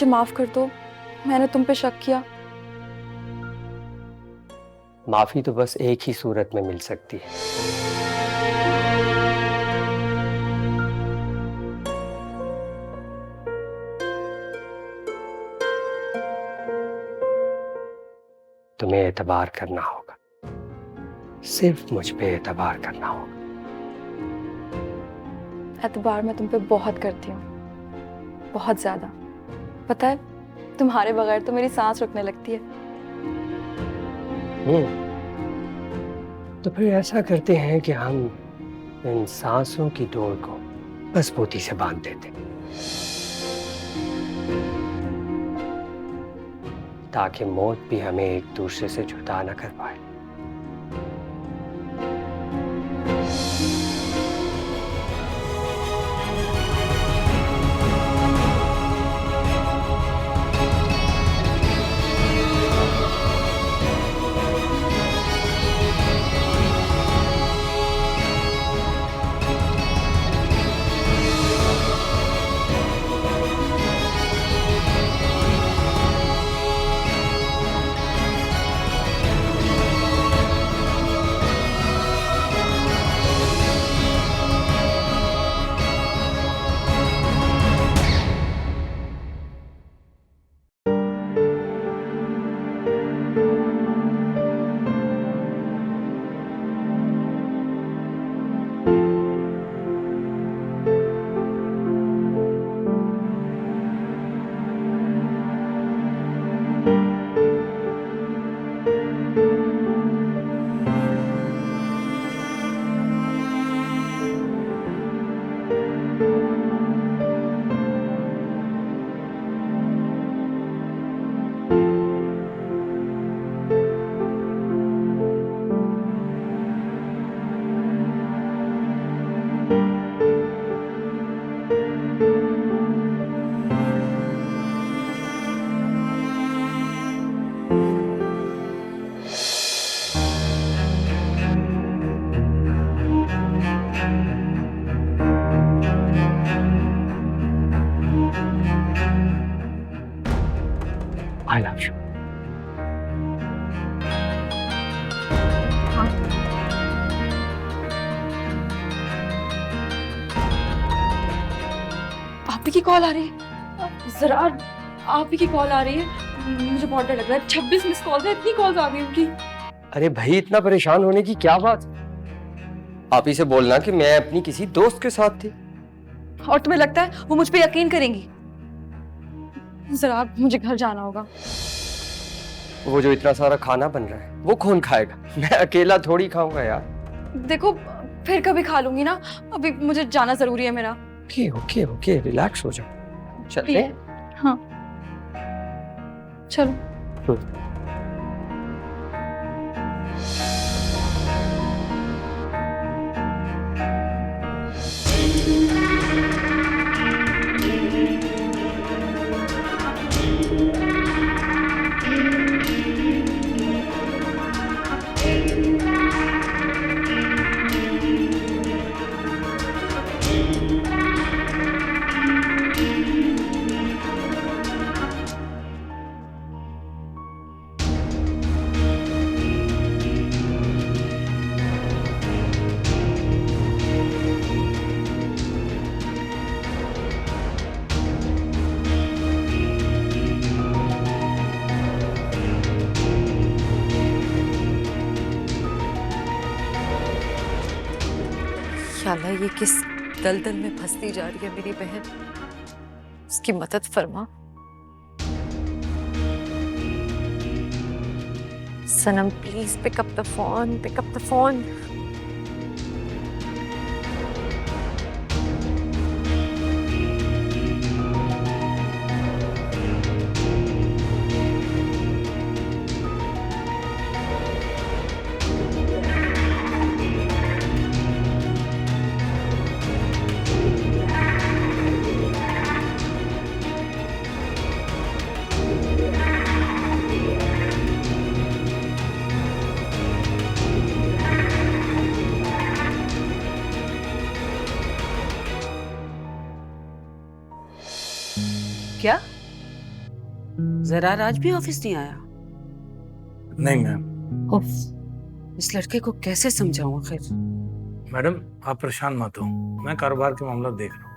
मुझे माफ कर दो, मैंने तुम पे शक किया। माफी तो बस एक ही सूरत में मिल सकती है। तुम्हें एतबार करना होगा, सिर्फ मुझ पे एतबार करना होगा। एतबार मैं तुम पे बहुत करती हूँ, बहुत ज्यादा। पता है, तुम्हारे बगैर तो मेरी सांस रुकने लगती है। तो फिर ऐसा करते हैं कि हम इन सांसों की डोर को मजबूती से बांध देते हैं, ताकि मौत भी हमें एक दूसरे से जुदा न कर पाए। I love you. आप ही की कॉल आ रही है। जरा आप ही की कॉल आ रही है, मुझे बहुत डर लग रहा है। 26 मिस कॉल है, इतनी कॉल्स आ गई उनकी। अरे भाई, इतना परेशान होने की क्या बात? आप ही से बोलना कि मैं अपनी किसी दोस्त के साथ थी। और तुम्हें लगता है वो मुझ पे यकीन करेंगी? जरा मुझे घर जाना होगा। वो जो इतना सारा खाना बन रहा है वो कौन खाएगा? मैं अकेला थोड़ी खाऊंगा यार। देखो, फिर कभी खा लूंगी ना, अभी मुझे जाना जरूरी है मेरा। ओके ओके ओके, रिलैक्स हो जाओ, चलते हैं। हाँ चलो। अल्लाह, ये किस दलदल में फंसती जा रही है मेरी बहन, उसकी मदद फरमा। Sanam please pick up the phone, pick up the phone. क्या जरार आज भी ऑफिस नहीं आया? नहीं मैम। उफ, इस लड़के को कैसे समझाऊं आखिर? मैडम आप परेशान मत हो, मैं कारोबार के मामला देख रहा हूँ।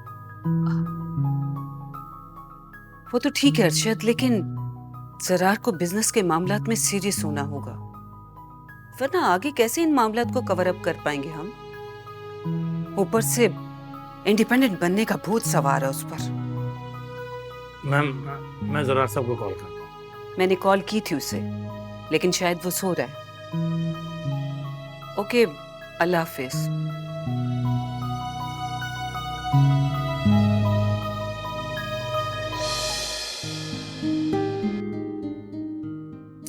वो तो ठीक है अरशद, लेकिन जरार को बिजनेस के मामलात में सीरियस होना होगा, वरना आगे कैसे इन मामलात को कवर अप कर पाएंगे हम? ऊपर से इंडिपेंडेंट बनने का भूत सवार है उस पर। मैम मैं जरा सबको कॉल करता हूँ। मैंने कॉल की थी उसे, लेकिन शायद वो सो रहा है। ओके, अल्लाह हाफिज।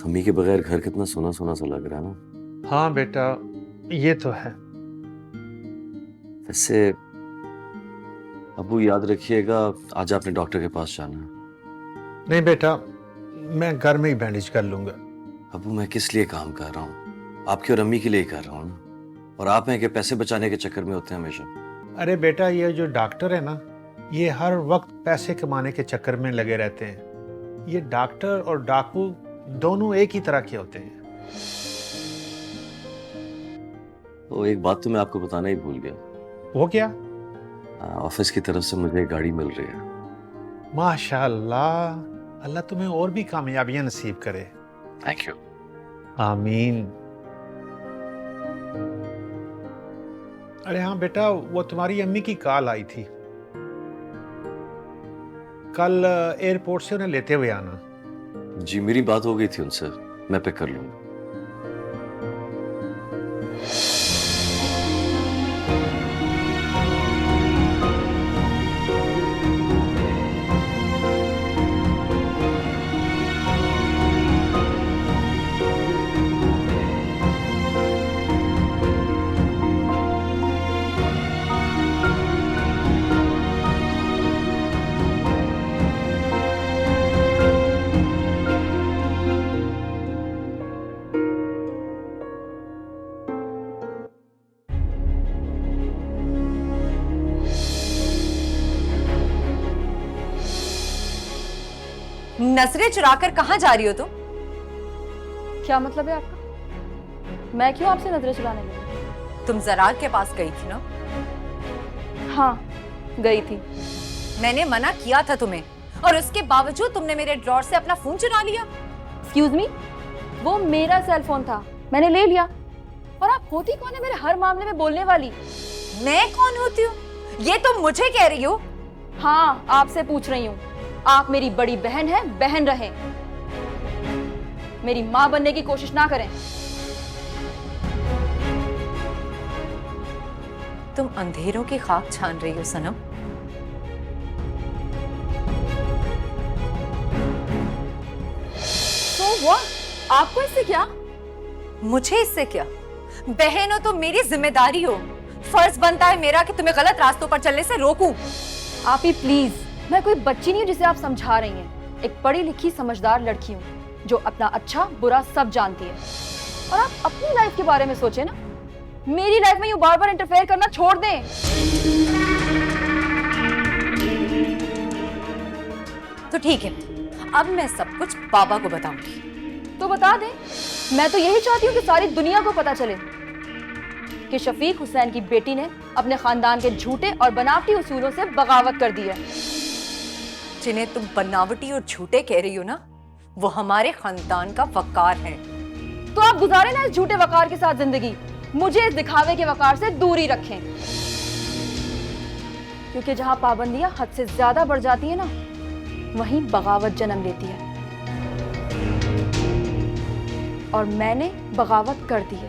अम्मी के बगैर घर कितना सोना सोना सा लग रहा है ना। हाँ बेटा, ये तो है। वैसे अबू याद रखिएगा, आज आपने डॉक्टर के पास जाना है। नहीं बेटा, मैं घर में ही बैंडेज कर लूंगा। अबू मैं किस लिए काम कर रहा हूँ? आपकी और अम्मी के लिए ही कर रहा हूँ ना। और आप हैं कि पैसे बचाने के चक्कर में होते हैं हमेशा। अरे बेटा, ये जो डॉक्टर है ना, ये हर वक्त पैसे कमाने के चक्कर में लगे रहते हैं। ये डॉक्टर और डाकू दोनों एक ही तरह के होते हैं। तो एक बात तो मैं आपको बताना ही भूल गया। वो क्या? ऑफिस की तरफ से मुझे एक गाड़ी मिल रही है। माशाल्लाह, अल्लाह तुम्हें और भी कामयाबियां नसीब करे। Thank you. आमीन। अरे हाँ बेटा, वो तुम्हारी अम्मी की कॉल आई थी। कल एयरपोर्ट से उन्हें लेते हुए आना। जी मेरी बात हो गई थी उनसे, मैं पिक कर लूंगा। नजरें चुराकर कहाँ जा रही हो तुम? क्या मतलब है आपका? मैं क्यों आपसे नजरें चुराने लगी? तुम जरार के पास गई थी ना? हाँ, गई थी। मैंने मना किया था तुम्हें, और उसके बावजूद तुमने मेरे ड्रॉर से अपना फोन चुरा लिया। एक्सक्यूज मी, वो मेरा सेल फोन था, मैंने ले लिया। और आप होती कौन है मेरे हर मामले में बोलने वाली? मैं कौन होती हूँ ये तुम मुझे कह रही हो? हाँ, आपसे पूछ रही हूँ। आप मेरी बड़ी बहन हैं, बहन रहें। मेरी माँ बनने की कोशिश ना करें। तुम अंधेरों की खाक छान रही हो सनम। तो वो आपको इससे क्या? मुझे इससे क्या? बहन हो तो मेरी जिम्मेदारी हो, फर्ज बनता है मेरा कि तुम्हें गलत रास्तों पर चलने से रोकूं। आप ही प्लीज, मैं कोई बच्ची नहीं हूँ जिसे आप समझा रही हैं। एक पढ़ी लिखी समझदार लड़की हूँ जो अपना अच्छा बुरा सब जानती है। और आप अपनी लाइफ के बारे में सोचें ना, मेरी लाइफ में यूँ बार बार इंटरफेयर करना छोड़ दें। तो ठीक है, अब मैं सब कुछ बाबा को बताऊंगी। तो बता दें। मैं तो यही चाहती हूँ कि सारी दुनिया को पता चले कि शफीक हुसैन की बेटी ने अपने खानदान के झूठे और बनावटी उसूलों से बगावत कर दी है। जिन्हें तुम बनावटी और झूठे कह रही हो ना, वो हमारे खानदान का वकार है। तो आप गुजारे ना इस झूठे वकार के साथ जिंदगी। मुझे इस दिखावे के वकार से दूरी रखें, क्योंकि जहां पाबंदियां हद से ज्यादा बढ़ जाती है ना, वहीं बगावत जन्म लेती है। और मैंने बगावत कर दी है।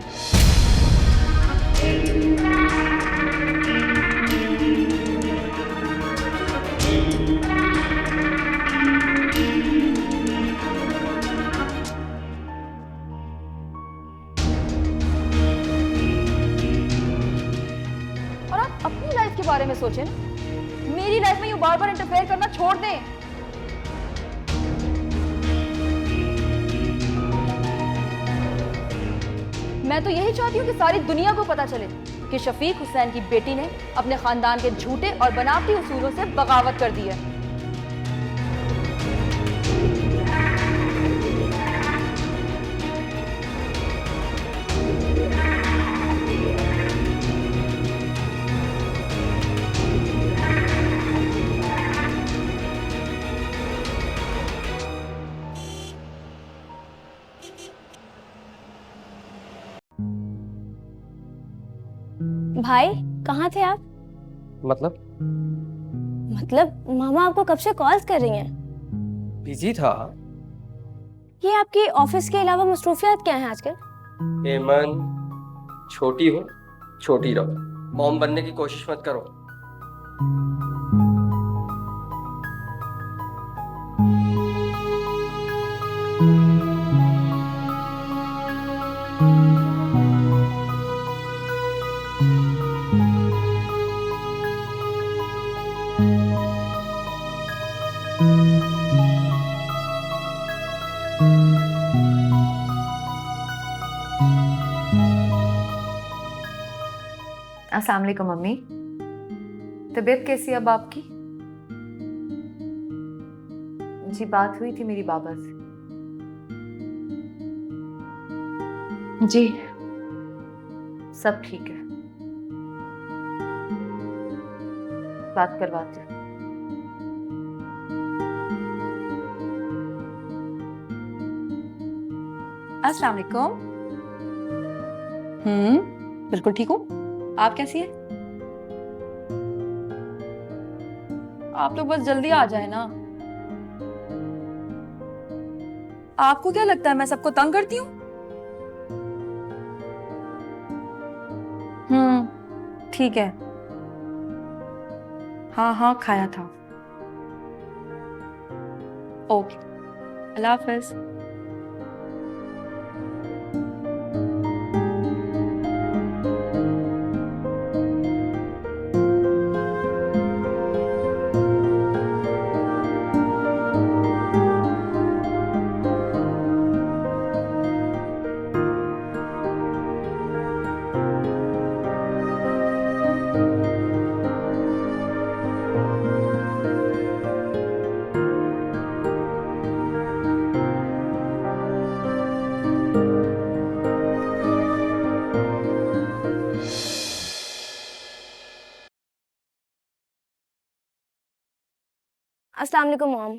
और आप अपनी लाइफ के बारे में सोचें ना, मेरी लाइफ में यूं बार बार इंटरफेयर करना छोड़ दें। मैं तो यही चाहती हूँ कि सारी दुनिया को पता चले कि शफीक हुसैन की बेटी ने अपने खानदान के झूठे और बनावटी उसूलों से बगावत कर दी है। भाई कहाँ थे आप? मतलब मामा आपको कब से कॉल्स कर रही हैं? बिजी था। ये आपकी ऑफिस के अलावा मसरूफियात क्या हैं आजकल? हेमन, छोटी हो, छोटी रहो। मॉम बनने की कोशिश मत करो। अस्सलाम वालेकुम मम्मी। तबीयत कैसी है अब आपकी? जी बात हुई थी मेरी बाबा से। जी सब ठीक है, बात करवाती हूँ। अस्सलाम वालेकुम। बिल्कुल ठीक हूँ। आप कैसी हैं? आप लोग बस जल्दी आ जाए ना। आपको क्या लगता है मैं सबको तंग करती हूँ? ठीक है। हाँ हाँ खाया था। ओके, अल्लाह हाफिज। अस्सलाम वालेकुम मॉम।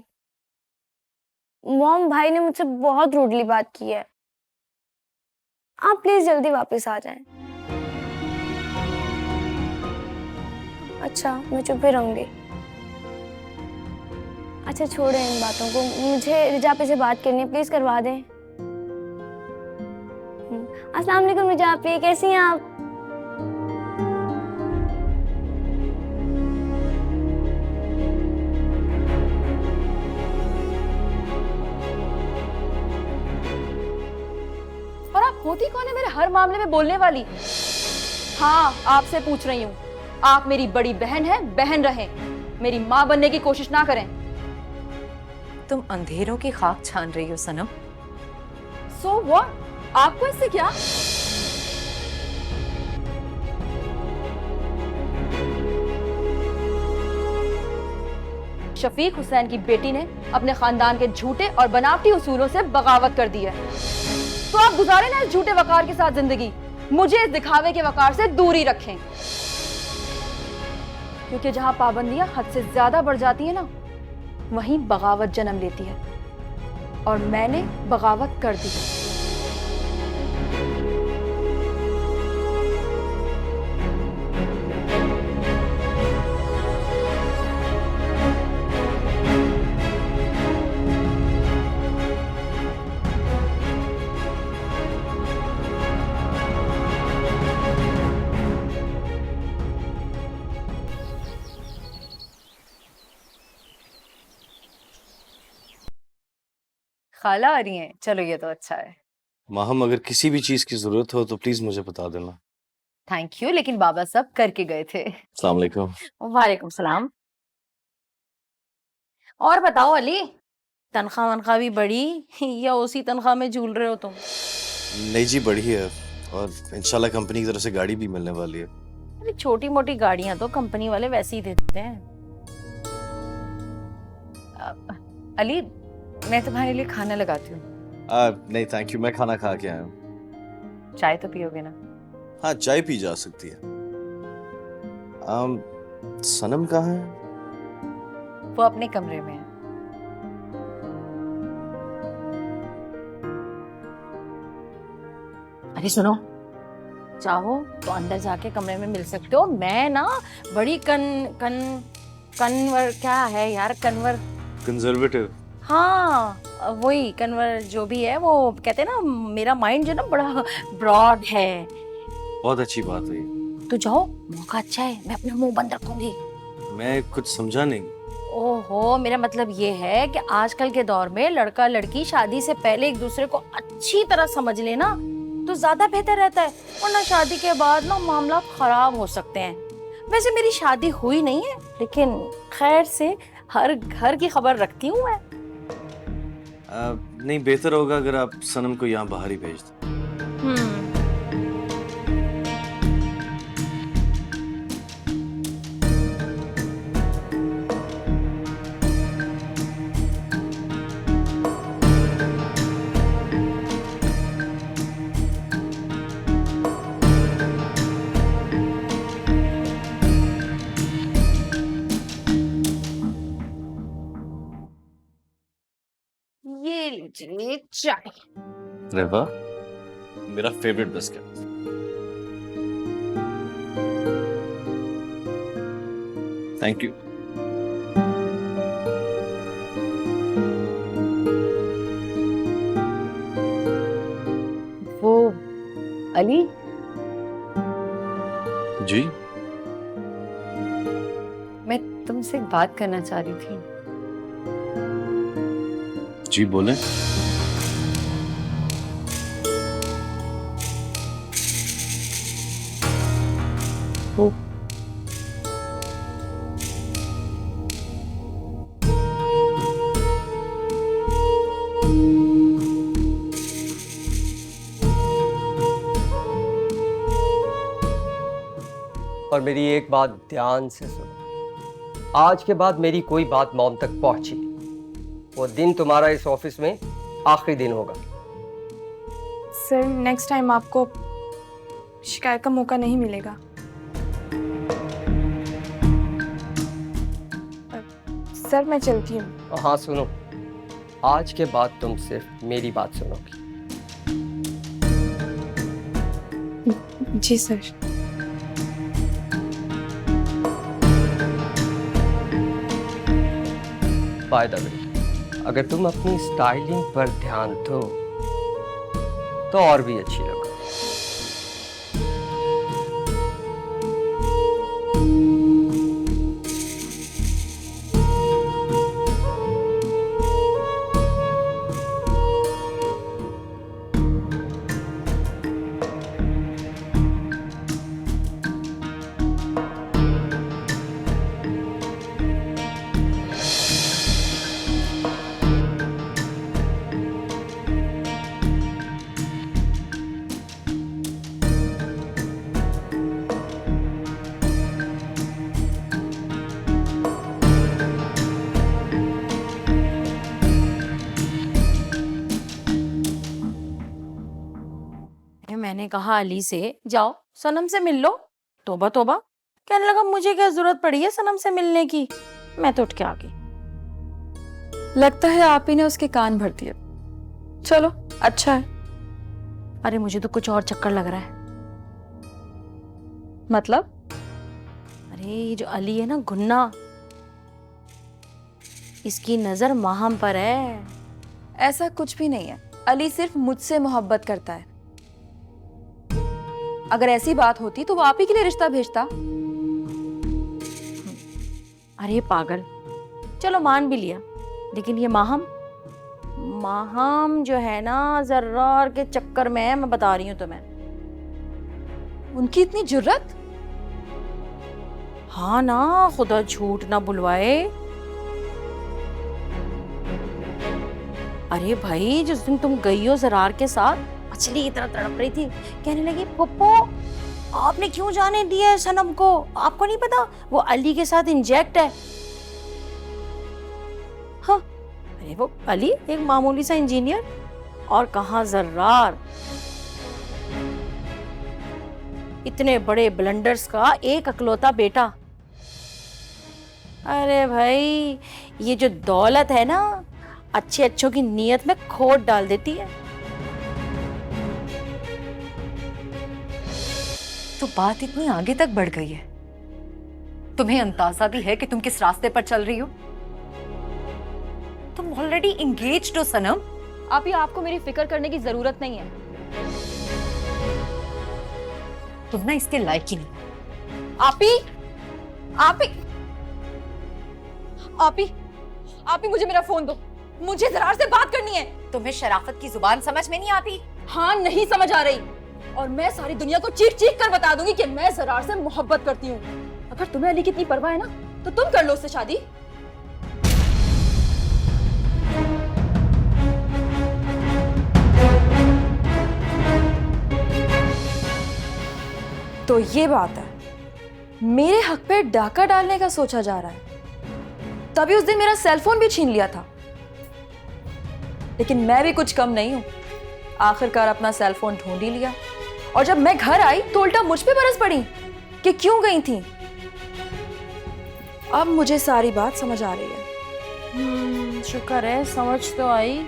मॉम भाई ने मुझसे बहुत रूडली बात की है। आप प्लीज जल्दी वापस आ जाएं। अच्छा मैं चुप ही रहूंगी। अच्छा छोड़ें इन बातों को, मुझे रिजापे से बात करनी है, प्लीज करवा दें। अस्सलाम वालेकुम रिजापे, कैसी हैं आप? और आप होती कौन है मेरे हर मामले में बोलने वाली? हाँ, आपसे पूछ रही हूँ। आप मेरी बड़ी बहन हैं, बहन रहें। मेरी माँ बनने की कोशिश ना करें। तुम अंधेरों की खाक छान रही हो सनम। So what? आपको इससे क्या? शफीक हुसैन की बेटी ने अपने खानदान के झूठे और बनावटी उसूलों से बगावत कर दी है। तो आप गुजारे ना इस झूठे वकार के साथ जिंदगी। मुझे इस दिखावे के वकार से दूरी रखें, क्योंकि जहां पाबंदियां हद से ज्यादा बढ़ जाती है ना, वहीं बगावत जन्म लेती है। और मैंने बगावत कर दी। खाला आ रही हैं, चलो ये तो अच्छा है। माहम, अगर किसी भी चीज की जरूरत हो तो प्लीज मुझे बता देना। थैंक यू, लेकिन बाबा सब करके गए थे। अस्सलाम वालेकुम। वालेकुम सलाम। और बताओ अली, तनख्वाह वनख्वाह भी बढ़ी या उसी तनख्वाह में झूल रहे हो तुम? नहीं जी, बढ़ी है, और इंशाल्लाह कंपनी की तरफ से गाड़ी भी मिलने वाली है। अरे छोटी मोटी गाड़ियां तो कंपनी वाले वैसे ही देते हैं। अली, मैं तुम्हारे लिए खाना लगाती हूँ। नहीं थैंक यू, मैं खाना खा के आया हूँ। चाय तो पियोगे ना? हाँ, चाय पी जा सकती है। सनम कहाँ है? वो अपने कमरे में है। अरे सुनो, चाहो तो अंदर जाके कमरे में मिल सकते हो। मैं ना बड़ी कन्वर क्या है यार, कन्वर कंजर्वेटिव। हाँ वही कन्वर जो भी है, वो कहते हैं ना मेरा माइंड जो ना बड़ा ब्रॉड है। बहुत अच्छी बात है। तो जाओ, मौका अच्छा है, मैं अपना मुंह बंद रखूंगी। मैं कुछ समझा नहीं। ओहो, मेरा मतलब ये है कि आजकल के दौर में लड़का लड़की शादी से पहले एक दूसरे को अच्छी तरह समझ लेना तो ज्यादा बेहतर रहता है, वरना शादी के बाद ना मामला खराब हो सकते हैं। वैसे मेरी शादी हुई नहीं है, लेकिन खैर से हर घर की खबर रखती हूँ मैं। नहीं, बेहतर होगा अगर आप सनम को यहाँ बाहर ही भेज दें। ये लीजिए चाय। अरे वाह, मेरा फेवरेट बिस्किट। Thank you. वो अली, जी मैं तुमसे एक बात करना चाह रही थी। जी बोलें। वो और मेरी एक बात ध्यान से सुनो, आज के बाद मेरी कोई बात मॉम तक पहुंची, वो दिन तुम्हारा इस ऑफिस में आखिरी दिन होगा। सर नेक्स्ट टाइम आपको शिकायत का मौका नहीं मिलेगा। सर मैं चलती हूँ। हाँ सुनो, आज के बाद तुम सिर्फ मेरी बात सुनोगी। जी सर। बाय द वे, अगर तुम अपनी स्टाइलिंग पर ध्यान दो तो और भी अच्छी लगो। मैंने कहा अली से जाओ सनम से मिल लो। तोबा तोबा, कहने लगा मुझे क्या जरूरत पड़ी है सनम से मिलने की। मैं तो उठ के आ गई। लगता है आप ही ने उसके कान भर दिए। चलो अच्छा है। अरे मुझे तो कुछ और चक्कर लग रहा है। मतलब? अरे ये जो अली है ना गुन्ना, इसकी नजर माहम पर है। ऐसा कुछ भी नहीं है, अली सिर्फ मुझसे मोहब्बत करता है। अगर ऐसी बात होती तो वो आप ही के लिए रिश्ता भेजता। अरे पागल, चलो मान भी लिया, लेकिन ये माहम जो है ना जर्रार के चक्कर में है, मैं बता रही हूँ तुम्हें। उनकी इतनी जुर्रत? हाँ ना, खुदा झूठ ना बुलवाए। अरे भाई, जिस दिन तुम गई हो जरार के साथ, मछली की तरह तड़प रही थी, कहने लगी पप्पो आपने क्यों जाने दिया है सनम को, आपको नहीं पता वो अली के साथ इंजेक्ट है। हाँ, अरे वो अली एक मामूली सा इंजीनियर, और कहाँ जर्रार इतने बड़े ब्लंडर्स का एक अकलौता बेटा। अरे भाई, ये जो दौलत है ना, अच्छे अच्छों की नीयत में खोट डाल देती है। तो बात इतनी आगे तक बढ़ गई है। तुम्हें अंदाजा भी है कि तुम किस रास्ते पर चल रही हो? तुम ऑलरेडी एंगेज्ड हो सनम। आप ही, आपको मेरी फिक्र करने की जरूरत नहीं है। तुम ना इसके लायक ही नहीं। आप ही मुझे मेरा फोन दो, मुझे जरार से बात करनी है। तुम्हें शराफत की जुबान समझ में नहीं आती? हाँ, नहीं समझ आ रही, और मैं सारी दुनिया को चीख चीख कर बता दूंगी कि मैं जरार से मोहब्बत करती हूँ। अगर तुम्हें अली की इतनी परवाह है ना, तो तुम कर लो उससे शादी। तो ये बात है, मेरे हक पे डाका डालने का सोचा जा रहा है। तभी उस दिन मेरा सेलफोन भी छीन लिया था, लेकिन मैं भी कुछ कम नहीं हूं। आखिरकार अपना सेलफोन ढूंढ ही लिया, और जब मैं घर आई तो उल्टा मुझ पे बरस पड़ी कि क्यों गई थी। अब मुझे सारी बात समझ आ रही है। शुक्र है समझ तो आई।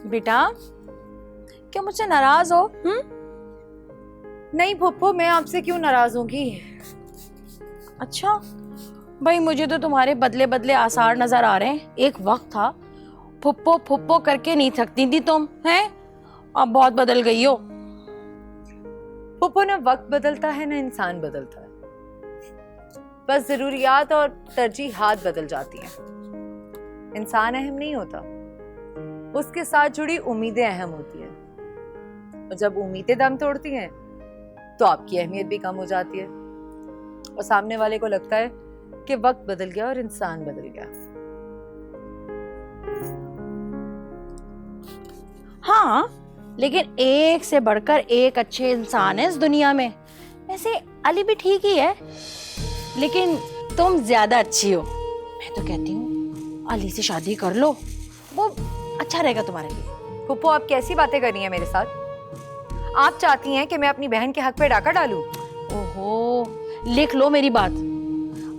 बेटा, क्या मुझसे नाराज हो? नहीं फुप्पो, मैं आपसे क्यों नाराज होंगी? अच्छा भाई, मुझे तो तुम्हारे बदले बदले आसार नजर आ रहे हैं। एक वक्त था फुप्पो फुप्पो करके नहीं थकती थी तुम, हैं? अब बहुत बदल गई हो। फुप्पो, ना वक्त बदलता है ना इंसान बदलता है, बस जरूरियात और तरजीहात बदल जाती हैं। इंसान अहम नहीं होता, उसके साथ जुड़ी उम्मीदें अहम होती हैं। और जब उम्मीदें दम तोड़ती हैं तो आपकी अहमियत भी कम हो जाती है और सामने वाले को लगता है कि वक्त बदल गया और इंसान बदल गया। हाँ, लेकिन एक से बढ़कर एक अच्छे इंसान है इस दुनिया में। वैसे अली भी ठीक ही है, लेकिन तुम ज्यादा अच्छी हो। मैं तो कहती हूँ अली से शादी कर लो, वो अच्छा रहेगा तुम्हारे लिए। फुप्पो, आप कैसी बातें कर रही हैं मेरे साथ? आप चाहती हैं कि मैं अपनी बहन के हक पे डाका डालूं? ओहो, लिख लो मेरी बात।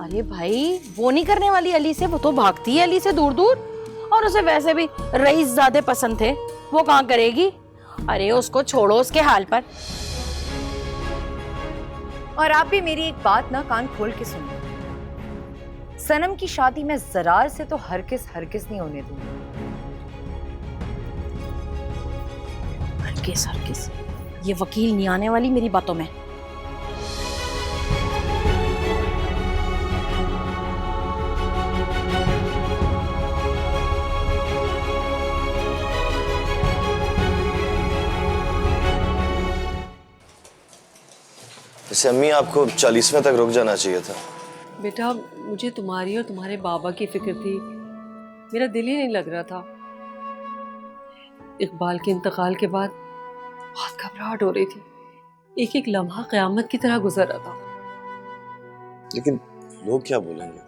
अरे भाई, वो नहीं करने वाली अली से, वो तो भागती है अली से दूर दूर। और उसे वैसे भी रईस ज्यादा पसंद थे, वो कहाँ करेगी। अरे उसको छोड़ो उसके हाल पर। और आप भी मेरी एक बात ना कान खोल के सुनो, सनम की शादी मैं जरार से तो हरगिज़ नहीं होने दूंगी। हरगिज़ ये वकील नहीं आने वाली मेरी बातों में। वैसे अम्मी, आपको 40वें तक रुक जाना चाहिए था। बेटा, मुझे तुम्हारी और तुम्हारे बाबा की फिक्र थी, मेरा दिल ही नहीं लग रहा था। इकबाल के इंतकाल के बाद बहुत घबराहट हो रही थी, एक एक लम्हा क़यामत की तरह गुजर रहा था। लेकिन लोग क्या बोलेंगे?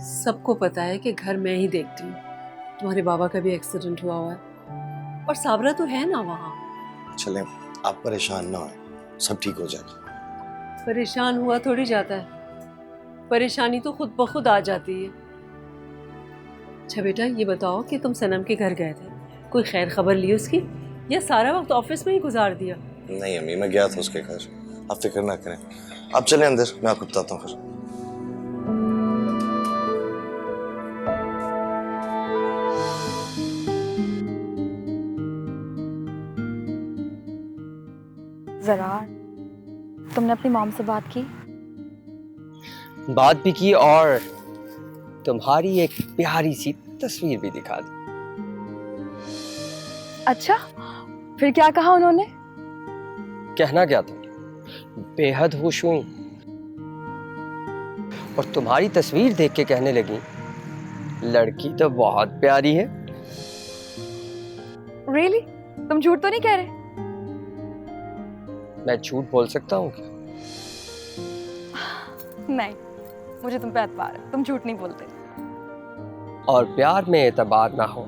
सबको पता है कि घर मैं ही देखती हूँ, तुम्हारे बाबा का भी एक्सीडेंट हुआ है और साबरा तो है ना वहाँ। चलें, आप परेशान ना हो, सब ठीक हो जाएगा। परेशान हुआ थोड़ी जाता है, परेशानी तो खुद ब खुद आ जाती है। अच्छा बेटा, ये बताओ कि तुम सनम के घर गए थे, कोई खैर खबर ली उसकी या सारा वक्त ऑफिस में ही गुजार दिया? नहीं अम्मी, मैं गया था उसके घर, आप फिक्र ना करें। आप चलें अंदर, मैं आपको बताता हूँ फिर। जरा तुमने अपनी मॉम से बात की? बात भी की और तुम्हारी एक प्यारी सी तस्वीर भी दिखा दी। अच्छा, फिर क्या कहा उन्होंने? कहना क्या था, बेहद खुश हुई और तुम्हारी तस्वीर देख के कहने लगी, लड़की तो बहुत प्यारी है। रियली? तुम झूठ तो नहीं कह रहे? मैं झूठ बोल सकता हूँ क्या? नहीं, मुझे तुम पे एतबार है, तुम झूठ नहीं बोलते। और प्यार में एतबार ना हो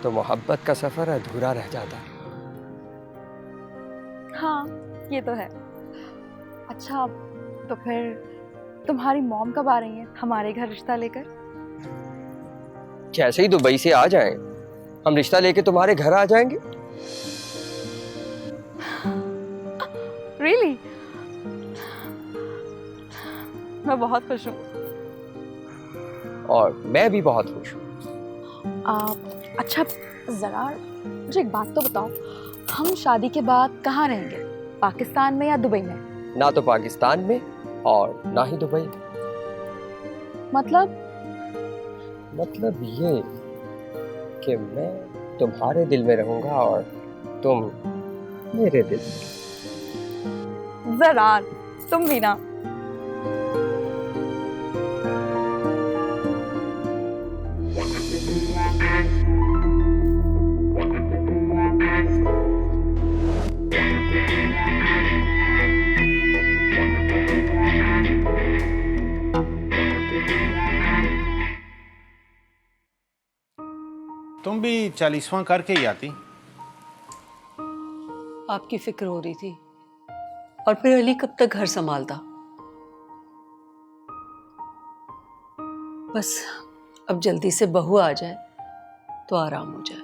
तो मोहब्बत का सफर अधूरा रह जाता है। हाँ, ये तो है। अच्छा, तो फिर तुम्हारी मॉम कब आ रही हैं हमारे घर रिश्ता लेकर? जैसे ही दुबई से आ जाएं, हम रिश्ता लेके तुम्हारे घर आ जाएंगे। रियली? मैं बहुत खुश हूँ। और मैं भी बहुत खुश हूँ। अच्छा जरा मुझे एक बात तो बताओ, हम शादी के बाद कहाँ रहेंगे? पाकिस्तान में या दुबई में? ना तो पाकिस्तान में और ना ही दुबई। मतलब ये कि मैं तुम्हारे दिल में रहूंगा और तुम मेरे दिल में। जरा तुम भी ना। तुम भी 40वां करके ही आती। आपकी फिक्र हो रही थी, और फिर अली कब तक घर संभालता। बस अब जल्दी से बहू आ जाए तो आराम हो जाए।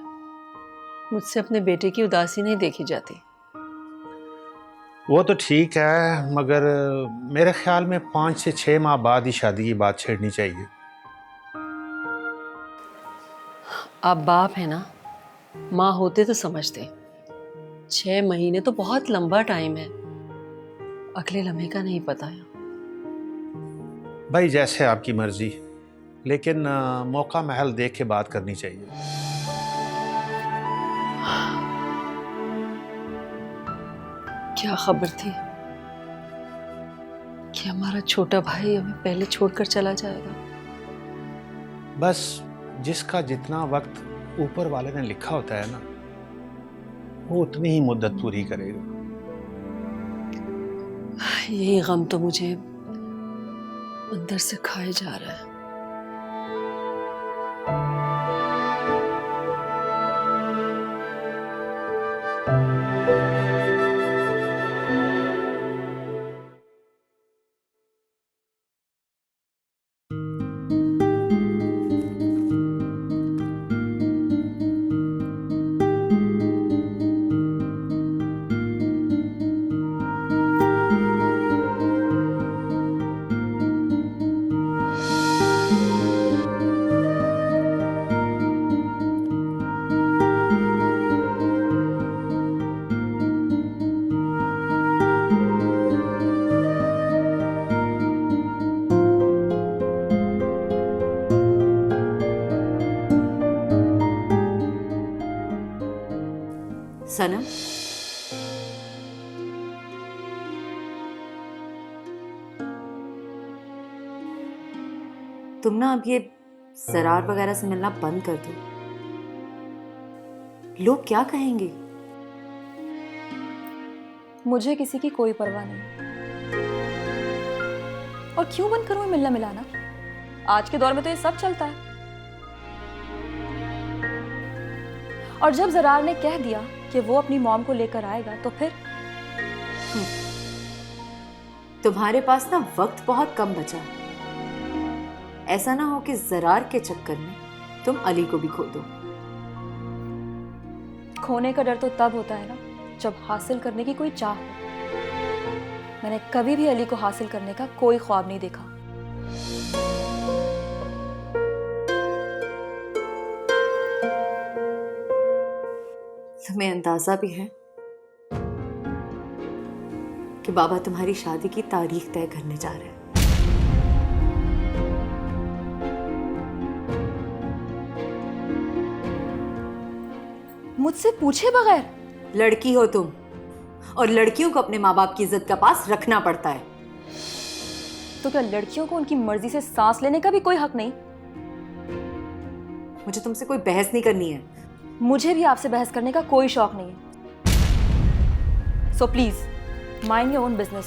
मुझसे अपने बेटे की उदासी नहीं देखी जाती। वो तो ठीक है, मगर मेरे ख्याल में 5 से 6 माह बाद ही शादी की बात छेड़नी चाहिए। आप बाप है ना, माँ होते तो समझते। 6 महीने तो बहुत लंबा टाइम है, अगले लम्हे का नहीं पता है। भाई जैसे आपकी मर्जी। लेकिन मौका महल देख के बात करनी चाहिए। क्या खबर थी कि हमारा छोटा भाई हमें पहले छोड़कर चला जाएगा। बस जिसका जितना वक्त ऊपर वाले ने लिखा होता है ना, वो उतनी ही मुद्दत पूरी करेगा। यही गम तो मुझे अंदर से खाए जा रहा है। सनम, तुम ना अब ये जरार वगैरह से मिलना बंद कर दो। लोग क्या कहेंगे? मुझे किसी की कोई परवाह नहीं। और क्यों बंद करूं ये मिलना मिलाना? आज के दौर में तो ये सब चलता है। और जब जरार ने कह दिया कि वो अपनी मॉम को लेकर आएगा, तो फिर तुम्हारे पास ना वक्त बहुत कम बचा। ऐसा ना हो कि जरार के चक्कर में तुम अली को भी खो दो। खोने का डर तो तब होता है ना जब हासिल करने की कोई चाह हो। मैंने कभी भी अली को हासिल करने का कोई ख्वाब नहीं देखा। तुम्हें अंदाजा भी है कि बाबा तुम्हारी शादी की तारीख तय करने जा रहे हैं। मुझसे पूछे बगैर? लड़की हो तुम, और लड़कियों को अपने माँ बाप की इज्जत का पास रखना पड़ता है। तो क्या लड़कियों को उनकी मर्जी से सांस लेने का भी कोई हक नहीं? मुझे तुमसे कोई बहस नहीं करनी है। मुझे भी आपसे बहस करने का कोई शौक नहीं है। So please mind your own business.